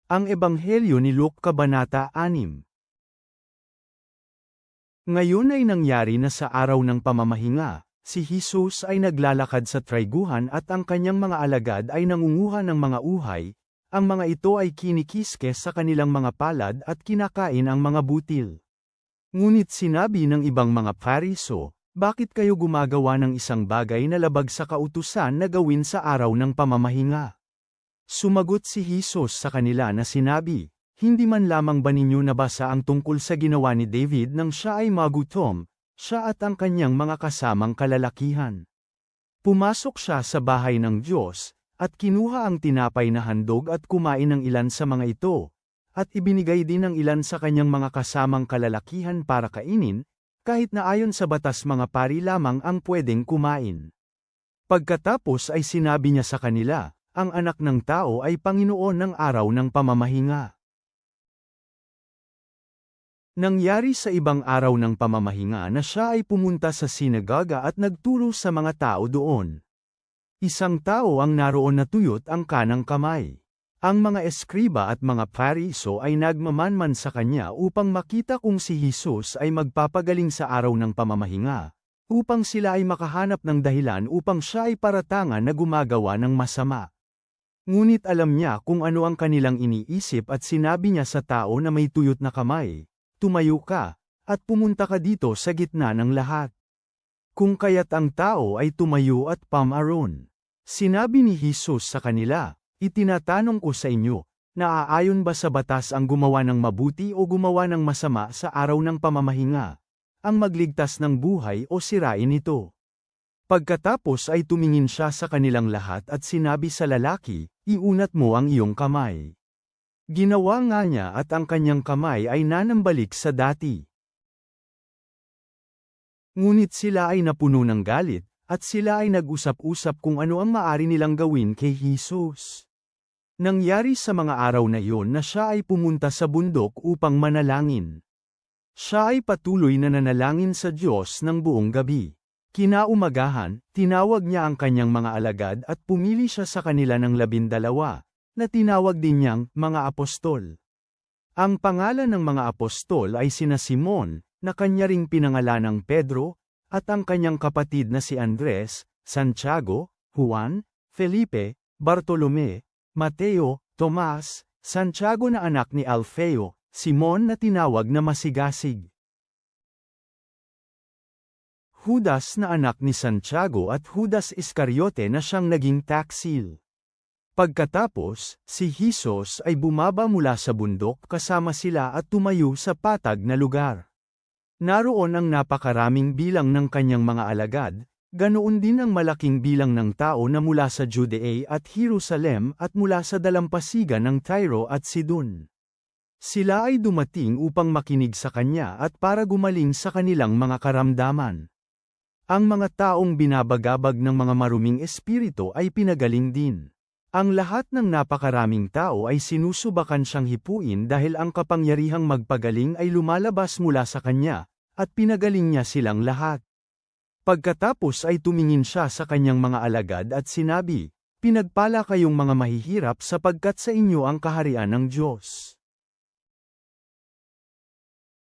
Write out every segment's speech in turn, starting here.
Ang Ebanghelyo ni Luke Kabanata 6. Ngayon ay nangyari na sa araw ng pamamahinga, si Jesus ay naglalakad sa trayguhan at ang kanyang mga alagad ay nangunguha ng mga uhay, ang mga ito ay kinikiske sa kanilang mga palad at kinakain ang mga butil. Ngunit sinabi ng ibang mga Pariso, bakit kayo gumagawa ng isang bagay na labag sa kautusan na gawin sa araw ng pamamahinga? Sumagot si Jesus sa kanila na sinabi, hindi man lamang ba ninyo nabasa ang tungkol sa ginawa ni David nang siya ay magutom, siya at ang kanyang mga kasamang kalalakihan. Pumasok siya sa bahay ng Diyos, at kinuha ang tinapay na handog at kumain ng ilan sa mga ito, at ibinigay din ng ilan sa kanyang mga kasamang kalalakihan para kainin, kahit na ayon sa batas mga pari lamang ang pwedeng kumain. Pagkatapos ay sinabi niya sa kanila, ang anak ng tao ay Panginoon ng araw ng pamamahinga. Nangyari sa ibang araw ng pamamahinga na siya ay pumunta sa sinagoga at nagturo sa mga tao doon. Isang tao ang naroon na tuyot ang kanang kamay. Ang mga eskriba at mga Pariso ay nagmamanman sa kanya upang makita kung si Jesus ay magpapagaling sa araw ng pamamahinga, upang sila ay makahanap ng dahilan upang siya ay paratangan na gumagawa ng masama. Ngunit alam niya kung ano ang kanilang iniisip at sinabi niya sa tao na may tuyot na kamay, tumayo ka, at pumunta ka dito sa gitna ng lahat. Kung kaya't ang tao ay tumayo at pamaron. Sinabi ni Jesus sa kanila, itinatanong ko sa inyo, naaayon ba sa batas ang gumawa ng mabuti o gumawa ng masama sa araw ng pamamahinga? Ang magligtas ng buhay o sirain ito? Pagkatapos ay tumingin siya sa kanilang lahat at sinabi sa lalaki, iunat mo ang iyong kamay. Ginawa nga niya at ang kanyang kamay ay nanambalik sa dati. Ngunit sila ay napuno ng galit, at sila ay nag-usap-usap kung ano ang maaari nilang gawin kay Jesus. Nangyari sa mga araw na iyon na siya ay pumunta sa bundok upang manalangin. Siya ay patuloy na nanalangin sa Diyos ng buong gabi. Kinaumagahan, tinawag niya ang kanyang mga alagad at pumili siya sa kanila ng 12, na tinawag din niyang mga apostol. Ang pangalan ng mga apostol ay sina Simon, na kanya ring pinangalanang Pedro, at ang kanyang kapatid na si Andres, Santiago, Juan, Felipe, Bartolome, Mateo, Tomas, Santiago na anak ni Alfeo, Simon na tinawag na Masigasig, Judas na anak ni Santiago at Judas Iscariote na siyang naging taksil. Pagkatapos, si Jesus ay bumaba mula sa bundok kasama sila at tumayo sa patag na lugar. Naroon ang napakaraming bilang ng kanyang mga alagad, ganoon din ang malaking bilang ng tao na mula sa Judea at Jerusalem at mula sa dalampasigan ng Tyro at Sidon. Sila ay dumating upang makinig sa kanya at para gumaling sa kanilang mga karamdaman. Ang mga taong binabagabag ng mga maruming espiritu ay pinagaling din. Ang lahat ng napakaraming tao ay sinusubakan siyang hipuin dahil ang kapangyarihang magpagaling ay lumalabas mula sa kanya, at pinagaling niya silang lahat. Pagkatapos ay tumingin siya sa kanyang mga alagad at sinabi, pinagpala kayong mga mahihirap sapagkat sa inyo ang kaharian ng Diyos.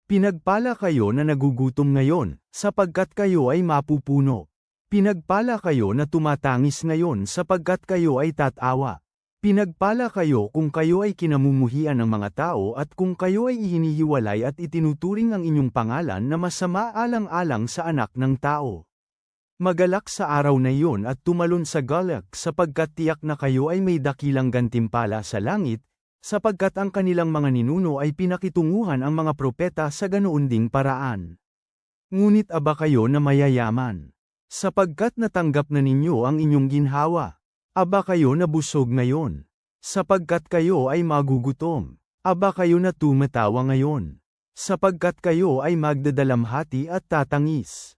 Pinagpala kayo na nagugutom ngayon, sapagkat kayo ay mapupuno. Pinagpala kayo na tumatangis ngayon sapagkat kayo ay tatawa. Pinagpala kayo kung kayo ay kinamumuhian ng mga tao at kung kayo ay hinihiwalay at itinuturing ang inyong pangalan na masama alang-alang sa anak ng tao. Magalak sa araw na iyon at tumalon sa galak sapagkat tiyak na kayo ay may dakilang gantimpala sa langit, sapagkat ang kanilang mga ninuno ay pinakitunguhan ang mga propeta sa ganoon ding paraan. Ngunit aba kayo na mayayaman, sapagkat natanggap na ninyo ang inyong ginhawa. Aba kayo na busog ngayon, sapagkat kayo ay magugutom. Aba kayo na tumatawa ngayon, sapagkat kayo ay magdadalamhati at tatangis.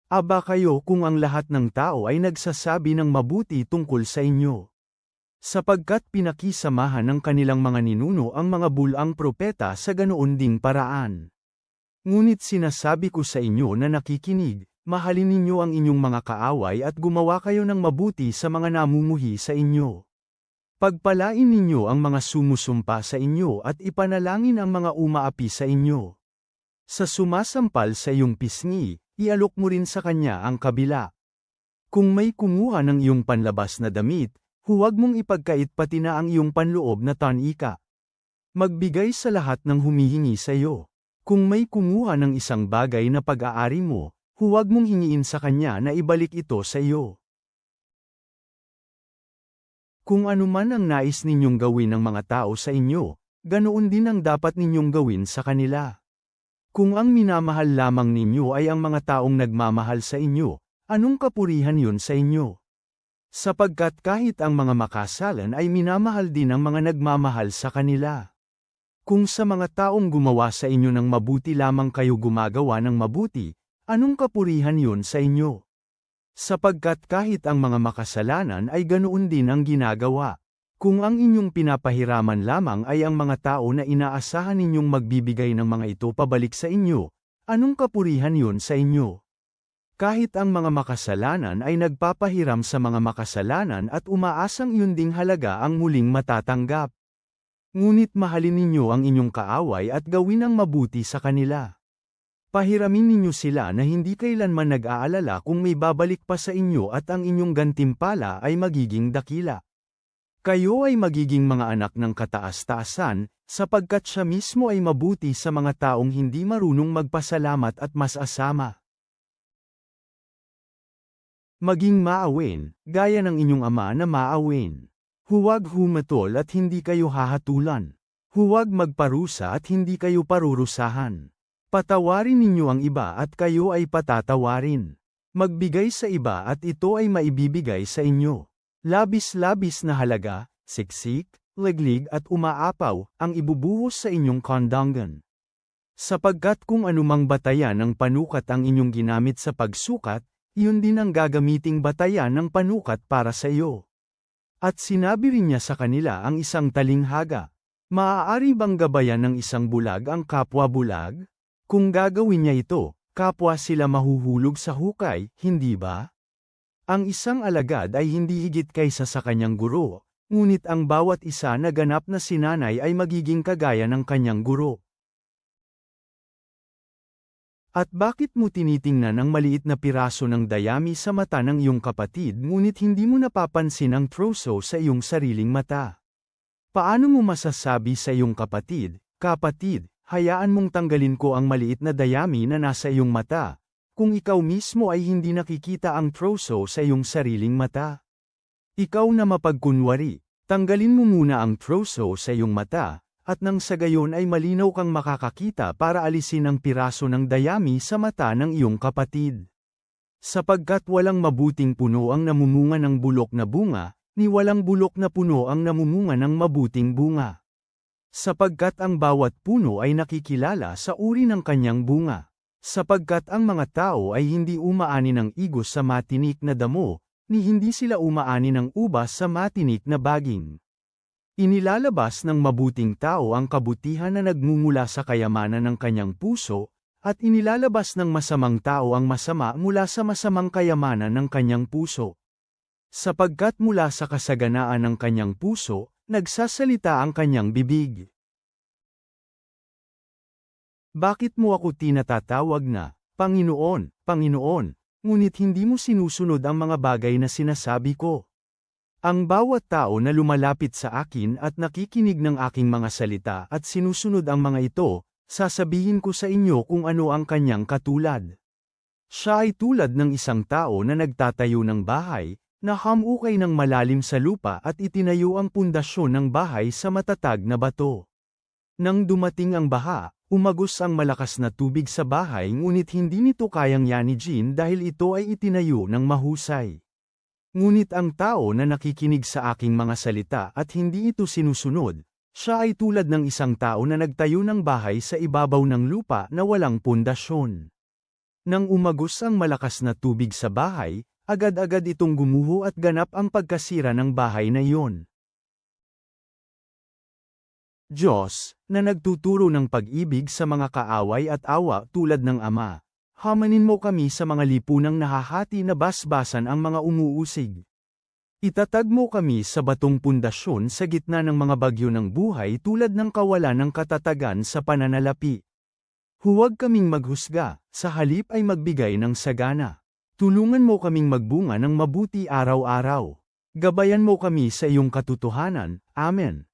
Aba kayo kung ang lahat ng tao ay nagsasabi ng mabuti tungkol sa inyo. Sapagkat pinakisamahan ng kanilang mga ninuno ang mga bulang propeta sa ganoon ding paraan. Ngunit sinasabi ko sa inyo na nakikinig, mahalin ninyo ang inyong mga kaaway at gumawa kayo ng mabuti sa mga namumuhi sa inyo. Pagpalain ninyo ang mga sumusumpa sa inyo at ipanalangin ang mga umaapi sa inyo. Sa sumasampal sa iyong pisngi, ialok mo rin sa kanya ang kabila. Kung may kumuha ng iyong panlabas na damit, huwag mong ipagkait pati na ang iyong panloob na tanika. Magbigay sa lahat ng humihingi sa iyo. Kung may kumuha ng isang bagay na pag-aari mo, huwag mong hingiin sa kanya na ibalik ito sa iyo. Kung anuman ang nais ninyong gawin ng mga tao sa inyo, ganoon din ang dapat ninyong gawin sa kanila. Kung ang minamahal lamang ninyo ay ang mga taong nagmamahal sa inyo, anong kapurihan yun sa inyo? Sapagkat kahit ang mga makasalan ay minamahal din ang mga nagmamahal sa kanila. Kung sa mga taong gumawa sa inyo ng mabuti lamang kayo gumagawa ng mabuti, anong kapurihan yun sa inyo? Sapagkat kahit ang mga makasalanan ay ganoon din ang ginagawa. Kung ang inyong pinapahiraman lamang ay ang mga tao na inaasahan ninyong magbibigay ng mga ito pabalik sa inyo, anong kapurihan yun sa inyo? Kahit ang mga makasalanan ay nagpapahiram sa mga makasalanan at umaasang yun ding halaga ang muling matatanggap. Ngunit mahalin ninyo ang inyong kaaway at gawin ang mabuti sa kanila. Pahiramin ninyo sila na hindi kailanman nag-aalala kung may babalik pa sa inyo at ang inyong gantimpala ay magiging dakila. Kayo ay magiging mga anak ng kataas-taasan, sapagkat siya mismo ay mabuti sa mga taong hindi marunong magpasalamat at masasama. Maging maawin, gaya ng inyong ama na maawin. Huwag humatol at hindi kayo hahatulan. Huwag magparusa at hindi kayo parurusahan. Patawarin ninyo ang iba at kayo ay patatawarin. Magbigay sa iba at ito ay maibibigay sa inyo. Labis-labis na halaga, siksik, leglig at umaapaw, ang ibubuhos sa inyong kondangan. Sapagkat kung anumang batayan ng panukat ang inyong ginamit sa pagsukat, iyon din ang gagamiting batayan ng panukat para sa iyo. At sinabi rin niya sa kanila ang isang talinghaga, maaari bang gabayan ng isang bulag ang kapwa bulag? Kung gagawin niya ito, kapwa sila mahuhulog sa hukay, hindi ba? Ang isang alagad ay hindi higit kaysa sa kanyang guro, ngunit ang bawat isa na ganap na sinanay ay magiging kagaya ng kanyang guro. At bakit mo tinitingnan ang maliit na piraso ng dayami sa mata ng iyong kapatid ngunit hindi mo napapansin ang troso sa iyong sariling mata? Paano mo masasabi sa iyong kapatid, kapatid, hayaan mong tanggalin ko ang maliit na dayami na nasa iyong mata, kung ikaw mismo ay hindi nakikita ang troso sa iyong sariling mata? Ikaw na mapagkunwari, tanggalin mo muna ang troso sa iyong mata, at nang sa gayon ay malinaw kang makakakita para alisin ang piraso ng dayami sa mata ng iyong kapatid. Sapagkat walang mabuting puno ang namumunga ng bulok na bunga, ni walang bulok na puno ang namumunga ng mabuting bunga. Sapagkat ang bawat puno ay nakikilala sa uri ng kanyang bunga. Sapagkat ang mga tao ay hindi umaani ng igos sa matinik na damo, ni hindi sila umaani ng ubas sa matinik na baging. Inilalabas ng mabuting tao ang kabutihan na nagmumula sa kayamanan ng kanyang puso, at inilalabas ng masamang tao ang masama mula sa masamang kayamanan ng kanyang puso. Sapagkat mula sa kasaganaan ng kanyang puso, nagsasalita ang kanyang bibig. Bakit mo ako tinatatawag na, Panginoon, Panginoon, ngunit hindi mo sinusunod ang mga bagay na sinasabi ko? Ang bawat tao na lumalapit sa akin at nakikinig ng aking mga salita at sinusunod ang mga ito, sasabihin ko sa inyo kung ano ang kanyang katulad. Siya ay tulad ng isang tao na nagtatayo ng bahay, na hamukay ng malalim sa lupa at itinayo ang pundasyon ng bahay sa matatag na bato. Nang dumating ang baha, umagos ang malakas na tubig sa bahay ngunit hindi nito kayang yanigin dahil ito ay itinayo ng mahusay. Ngunit ang tao na nakikinig sa aking mga salita at hindi ito sinusunod, siya ay tulad ng isang tao na nagtayo ng bahay sa ibabaw ng lupa na walang pundasyon. Nang umagos ang malakas na tubig sa bahay, agad-agad itong gumuho at ganap ang pagkasira ng bahay na iyon. Diyos, na nagtuturo ng pag-ibig sa mga kaaway at awa tulad ng Ama, hamanin mo kami sa mga lipunang nahahati na basbasan ang mga umuusig. Itatag mo kami sa batong pundasyon sa gitna ng mga bagyo ng buhay tulad ng kawalan ng katatagan sa pananalapi. Huwag kaming maghusga, sa halip ay magbigay ng sagana. Tulungan mo kaming magbunga ng mabuti araw-araw. Gabayan mo kami sa iyong katotohanan. Amen.